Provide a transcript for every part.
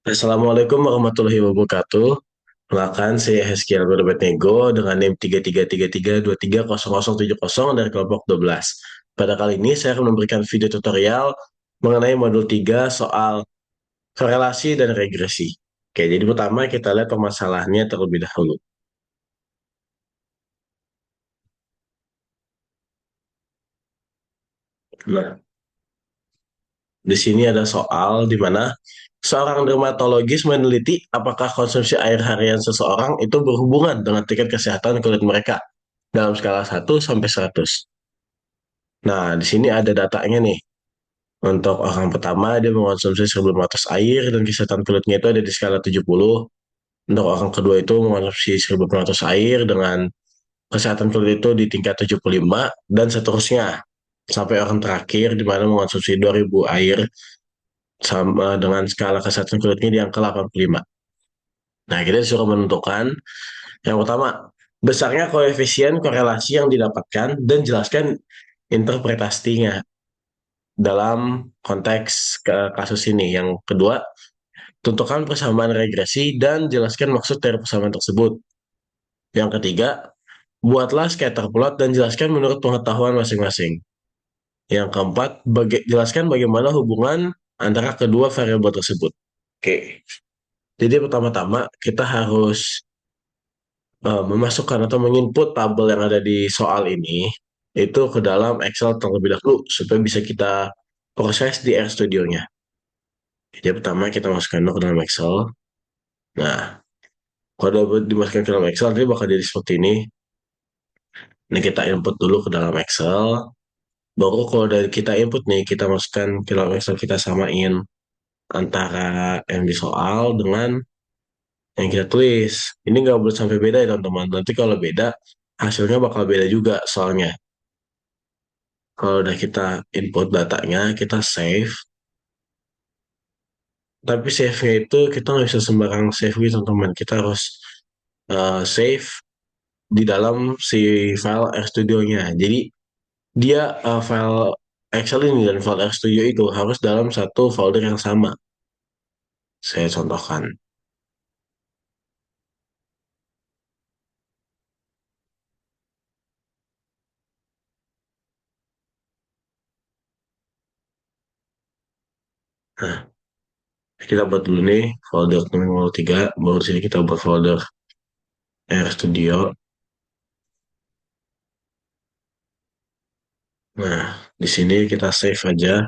Assalamualaikum warahmatullahi wabarakatuh. Perkenalkan, saya Hezkiel Nego dengan NIM 3333230070 dari kelompok 12. Pada kali ini saya akan memberikan video tutorial mengenai modul 3 soal korelasi dan regresi. Oke, jadi pertama kita lihat permasalahannya terlebih dahulu. Nah, di sini ada soal di mana seorang dermatologis meneliti apakah konsumsi air harian seseorang itu berhubungan dengan tingkat kesehatan kulit mereka dalam skala 1 sampai 100. Nah, di sini ada datanya nih. Untuk orang pertama, dia mengonsumsi 1.500 air dan kesehatan kulitnya itu ada di skala 70. Untuk orang kedua itu mengonsumsi 1.500 air dengan kesehatan kulit itu di tingkat 75 dan seterusnya. Sampai orang terakhir di mana mengonsumsi 2.000 air sama dengan skala kesehatan kulitnya di angka 85. Nah, kita disuruh menentukan yang pertama, besarnya koefisien korelasi yang didapatkan dan jelaskan interpretasinya dalam konteks kasus ini. Yang kedua, tentukan persamaan regresi dan jelaskan maksud dari persamaan tersebut. Yang ketiga, buatlah scatter plot dan jelaskan menurut pengetahuan masing-masing. Yang keempat, jelaskan bagaimana hubungan antara kedua variabel tersebut. Oke, jadi pertama-tama kita harus memasukkan atau menginput tabel yang ada di soal ini itu ke dalam Excel terlebih dahulu supaya bisa kita proses di RStudio-nya. Jadi pertama kita masukkan dulu ke dalam Excel. Nah, kalau udah dimasukkan ke dalam Excel, dia bakal jadi seperti ini. Ini kita input dulu ke dalam Excel. Baru kalau dari kita input nih, kita masukkan ke dalam Excel, kita samain antara yang di soal dengan yang kita tulis. Ini nggak boleh sampai beda ya teman-teman. Nanti kalau beda, hasilnya bakal beda juga soalnya. Kalau udah kita input datanya, kita save. Tapi save-nya itu kita nggak bisa sembarang save gitu teman-teman. Kita harus save di dalam si file RStudio-nya. Jadi dia file Excel ini dan file RStudio itu harus dalam satu folder yang sama. Saya contohkan. Nah, kita buat dulu nih folder nomor 3, baru sini kita buat folder RStudio. Nah, di sini kita save aja.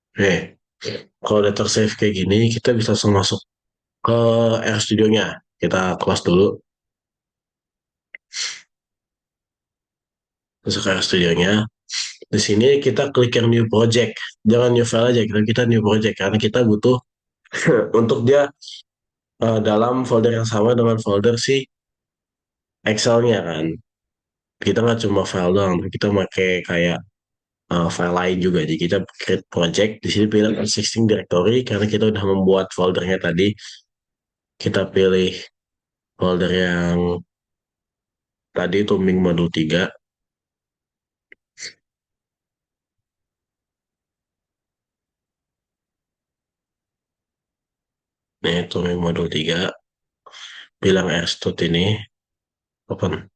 Oke, kalau udah tersave kayak gini, kita bisa langsung masuk ke RStudio-nya. Kita close dulu, masuk ke RStudio-nya. Di sini kita klik yang new project. Jangan new file aja, kita new project karena kita butuh untuk dia dalam folder yang sama dengan folder si Excel-nya kan. Kita nggak cuma file doang, kita pakai kayak file lain juga. Jadi kita create project, di sini pilih existing directory karena kita udah membuat foldernya tadi. Kita pilih folder yang tadi Tumbing Modul 3. Nih, Tumbing Modul 3. Bilang RStut ini, open.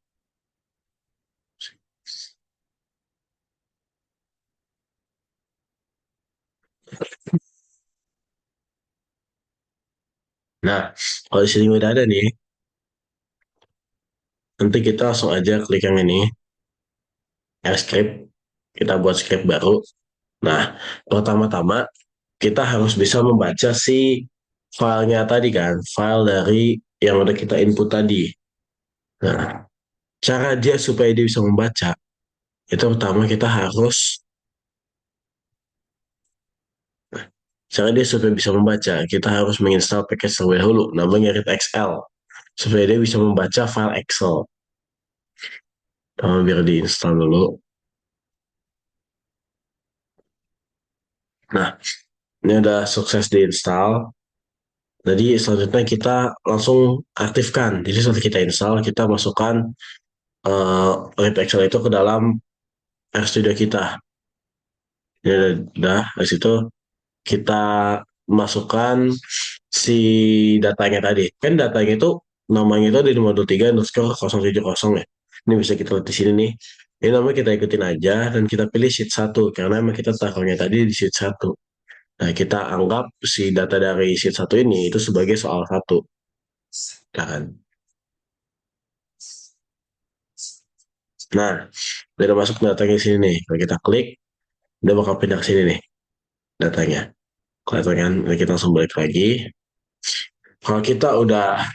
Nah, kalau di sini udah ada nih, nanti kita langsung aja klik yang ini, script. Kita buat script baru. Nah, pertama-tama kita harus bisa membaca si filenya tadi kan, file dari yang udah kita input tadi. Nah, cara dia supaya dia bisa membaca, itu pertama kita harus, cara dia supaya bisa membaca, kita harus menginstal package terlebih dahulu, namanya readXL, supaya dia bisa membaca file Excel. Biar diinstal dulu. Nah, ini udah sukses diinstal. Jadi selanjutnya kita langsung aktifkan. Jadi setelah kita install, kita masukkan uh, Excel itu ke dalam RStudio kita. Ya udah, dari situ kita masukkan si datanya tadi. Kan datanya itu namanya itu di modul 3 underscore 070 ya. Ini bisa kita lihat di sini nih. Ini namanya kita ikutin aja dan kita pilih sheet satu karena emang kita taruhnya tadi di sheet satu. Nah, kita anggap si data dari sheet satu ini itu sebagai soal satu. Nah, kan. Nah, udah masuk datanya di sini nih. Kalau kita klik, udah bakal pindah ke sini nih datanya. Kelihatan kan? Nah, kita langsung balik lagi. Kalau kita udah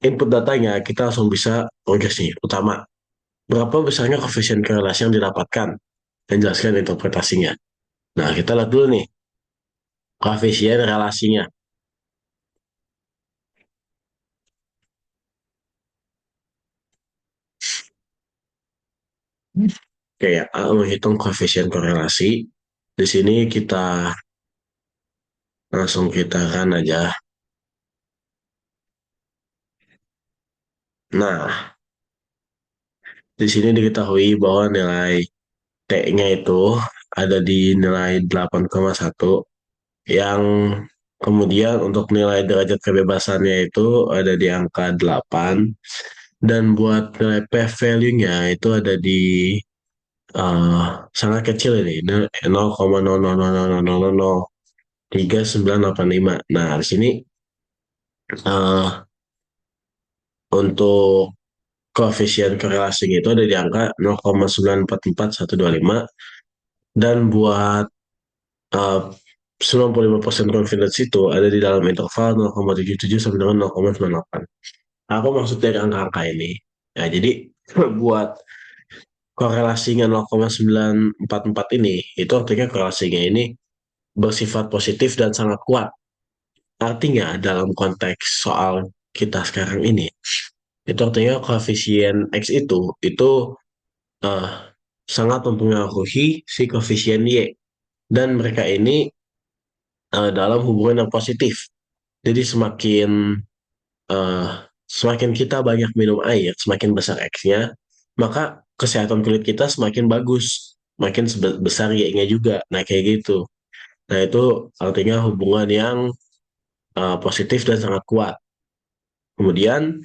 input datanya, kita langsung bisa progres nih. Utama, berapa besarnya koefisien korelasi yang didapatkan? Dan jelaskan interpretasinya. Nah, kita lihat dulu nih, koefisien relasinya. Kayak menghitung koefisien korelasi. Di sini kita langsung kita run aja. Nah, di sini diketahui bahwa nilai T-nya itu ada di nilai 8,1 yang kemudian untuk nilai derajat kebebasannya itu ada di angka 8 dan buat nilai p-value-nya itu ada di eh, sangat kecil ini 0,000003985. Nah, di sini eh, untuk koefisien korelasinya itu ada di angka 0,944125 dan buat uh, 95% confidence itu ada di dalam interval 0,77 sampai dengan 0,98. Aku maksud dari angka-angka ini. Ya, jadi buat korelasinya 0,944 ini, itu artinya korelasinya ini bersifat positif dan sangat kuat. Artinya dalam konteks soal kita sekarang ini, itu artinya koefisien X itu uh, sangat mempengaruhi si koefisien Y. Dan mereka ini dalam hubungan yang positif. Jadi eh, semakin kita banyak minum air, semakin besar X-nya, maka kesehatan kulit kita semakin bagus, makin besar Y-nya juga. Nah, kayak gitu. Nah, itu artinya hubungan yang positif dan sangat kuat. Kemudian,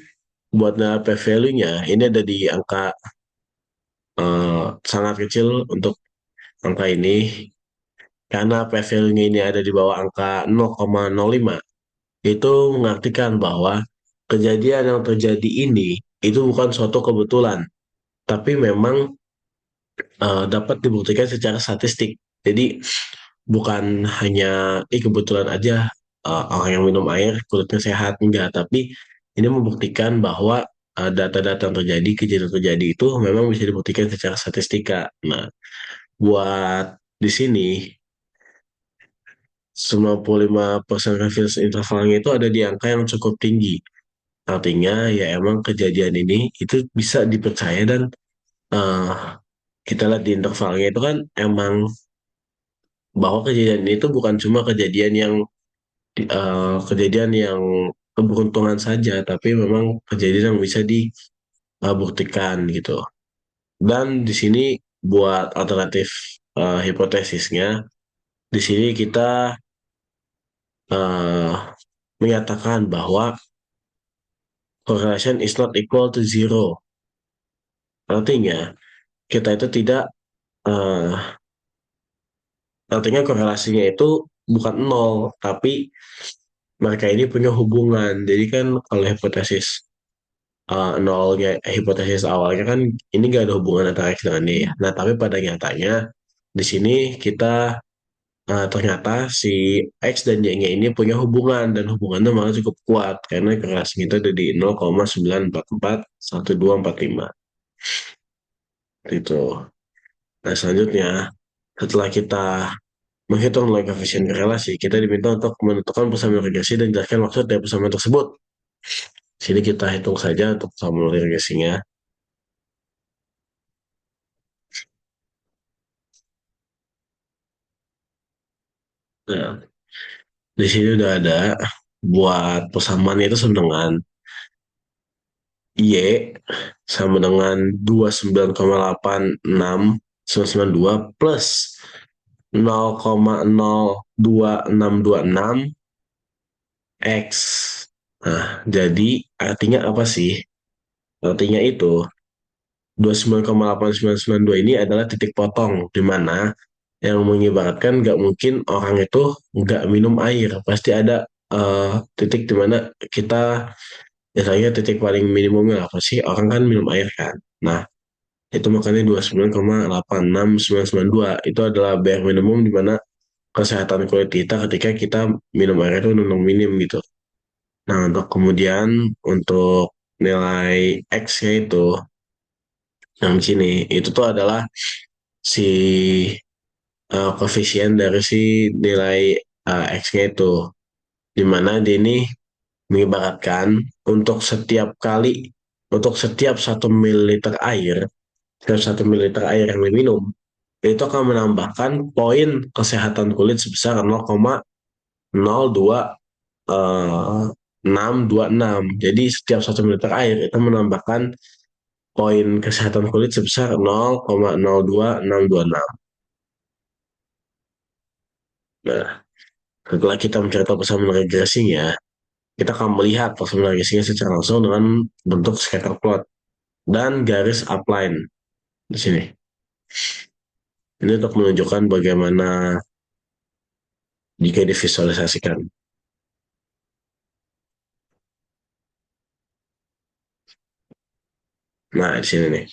buat nilai p-value-nya, ini ada di angka sangat kecil untuk angka ini. Karena p-value-nya ini ada di bawah angka 0,05, itu mengartikan bahwa kejadian yang terjadi ini itu bukan suatu kebetulan, tapi memang dapat dibuktikan secara statistik. Jadi bukan hanya kebetulan aja orang yang minum air kulitnya sehat, enggak, tapi ini membuktikan bahwa data-data yang terjadi, kejadian yang terjadi itu memang bisa dibuktikan secara statistika. Nah, buat di sini 95% confidence intervalnya itu ada di angka yang cukup tinggi. Artinya ya emang kejadian ini itu bisa dipercaya dan eh, kita lihat di intervalnya itu kan emang bahwa kejadian ini tuh bukan cuma kejadian yang keberuntungan saja, tapi memang kejadian yang bisa dibuktikan gitu. Dan di sini buat alternatif hipotesisnya, di sini kita eh, menyatakan bahwa correlation is not equal to zero. Artinya kita itu tidak eh, artinya korelasinya itu bukan nol, tapi mereka ini punya hubungan. Jadi kan kalau nolnya, hipotesis awalnya kan ini nggak ada hubungan antara X dengan Y. Nah, tapi pada nyatanya di sini kita ternyata si X dan Y-nya ini punya hubungan dan hubungannya malah cukup kuat karena korelasinya itu ada di 0,9441245 gitu. Nah, selanjutnya setelah kita menghitung nilai koefisien korelasi, kita diminta untuk menentukan persamaan regresi dan jelaskan maksud dari persamaan tersebut. Sini kita hitung saja untuk persamaan regresinya. Nah, di sini udah ada buat persamaan itu sama dengan Y sama dengan 29,86 992 plus 0,02626 X. Nah, jadi artinya apa sih? Artinya itu 29,8992 ini adalah titik potong, di mana yang mengibaratkan nggak mungkin orang itu nggak minum air. Pasti ada titik di mana kita, misalnya titik paling minimumnya apa sih? Orang kan minum air kan. Nah, itu makanya 29,8699 itu adalah bare minimum di mana kesehatan kulit kita ketika kita minum air itu minum minim gitu. Nah, untuk kemudian untuk nilai X-nya itu yang di sini itu tuh adalah si koefisien dari si nilai X-nya itu, di mana dia ini mengibaratkan untuk setiap kali, untuk setiap 1 ml air, setiap 1 ml air yang diminum itu akan menambahkan poin kesehatan kulit sebesar 0,02626. Jadi setiap 1 ml air itu menambahkan poin kesehatan kulit sebesar 0,02626. Nah, setelah kita mencari tahu persamaan regresinya, kita akan melihat persamaan regresinya secara langsung dengan bentuk scatter plot dan garis upline di sini. Ini untuk menunjukkan bagaimana jika divisualisasikan. Nah, di sini nih.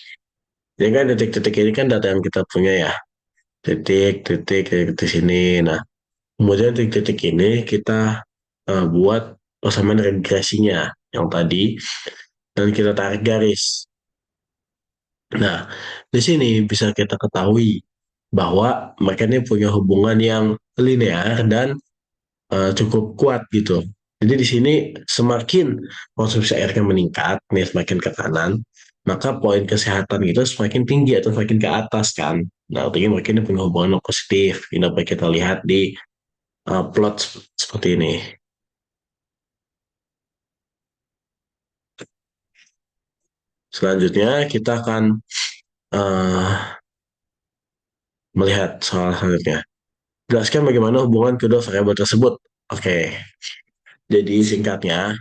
Ini kan titik-titik ini kan data yang kita punya ya. Titik, titik, titik di sini. Nah, kemudian titik-titik ini kita buat persamaan regresinya yang tadi dan kita tarik garis. Nah, di sini bisa kita ketahui bahwa mereka ini punya hubungan yang linear dan cukup kuat gitu. Jadi di sini semakin konsumsi airnya meningkat, nih semakin ke kanan, maka poin kesehatan itu semakin tinggi atau semakin ke atas kan. Nah, artinya mereka ini punya hubungan yang positif. Ini dapat kita lihat di plot seperti ini. Selanjutnya kita akan uh, melihat soal selanjutnya. Jelaskan bagaimana hubungan kedua variabel tersebut. Oke, jadi singkatnya,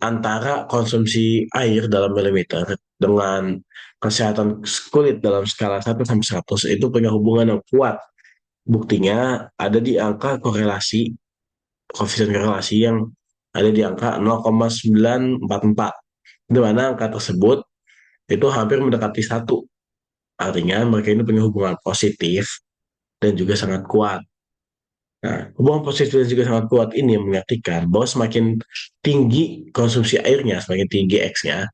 antara konsumsi air dalam milimeter dengan kesehatan kulit dalam skala 1 sampai 100 itu punya hubungan yang kuat. Buktinya ada di angka korelasi, koefisien korelasi yang ada di angka 0,944. Di mana angka tersebut itu hampir mendekati 1. Artinya mereka ini punya hubungan positif dan juga sangat kuat. Nah, hubungan positif dan juga sangat kuat ini mengartikan bahwa semakin tinggi konsumsi airnya, semakin tinggi X-nya,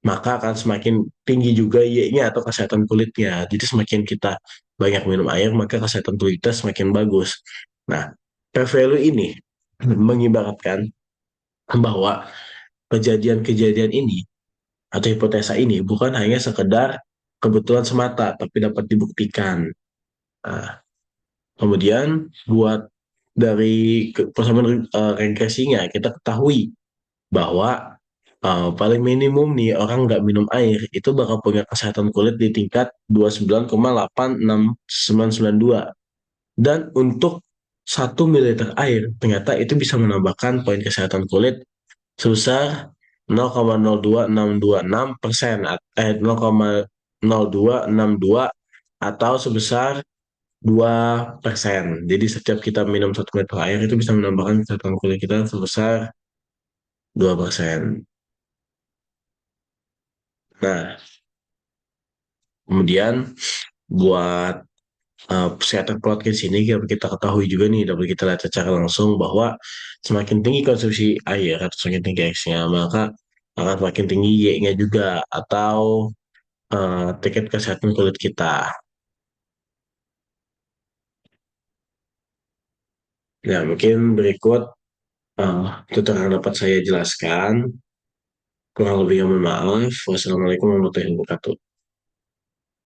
maka akan semakin tinggi juga Y-nya atau kesehatan kulitnya. Jadi semakin kita banyak minum air, maka kesehatan kulit kita semakin bagus. Nah, P-value ini mengibaratkan bahwa kejadian-kejadian ini atau hipotesa ini bukan hanya sekedar kebetulan semata, tapi dapat dibuktikan. Nah, kemudian buat dari persamaan regresinya, kita ketahui bahwa paling minimum nih orang nggak minum air itu bakal punya kesehatan kulit di tingkat 29,86992. Dan untuk 1 ml air ternyata itu bisa menambahkan poin kesehatan kulit sebesar 0,02626% 0,0262 atau sebesar 2%. Jadi setiap kita minum 1 liter air itu bisa menambahkan kesehatan kulit kita sebesar 2%. Nah, kemudian buat scatter plot di sini kita ketahui juga nih, dapat kita lihat secara langsung bahwa semakin tinggi konsumsi air atau semakin tinggi X-nya, maka akan semakin tinggi Y-nya juga atau tingkat kesehatan kulit kita. Nah, mungkin berikut tutorial yang dapat saya jelaskan. Kurang lebihnya mohon maaf. Wassalamualaikum warahmatullahi wabarakatuh.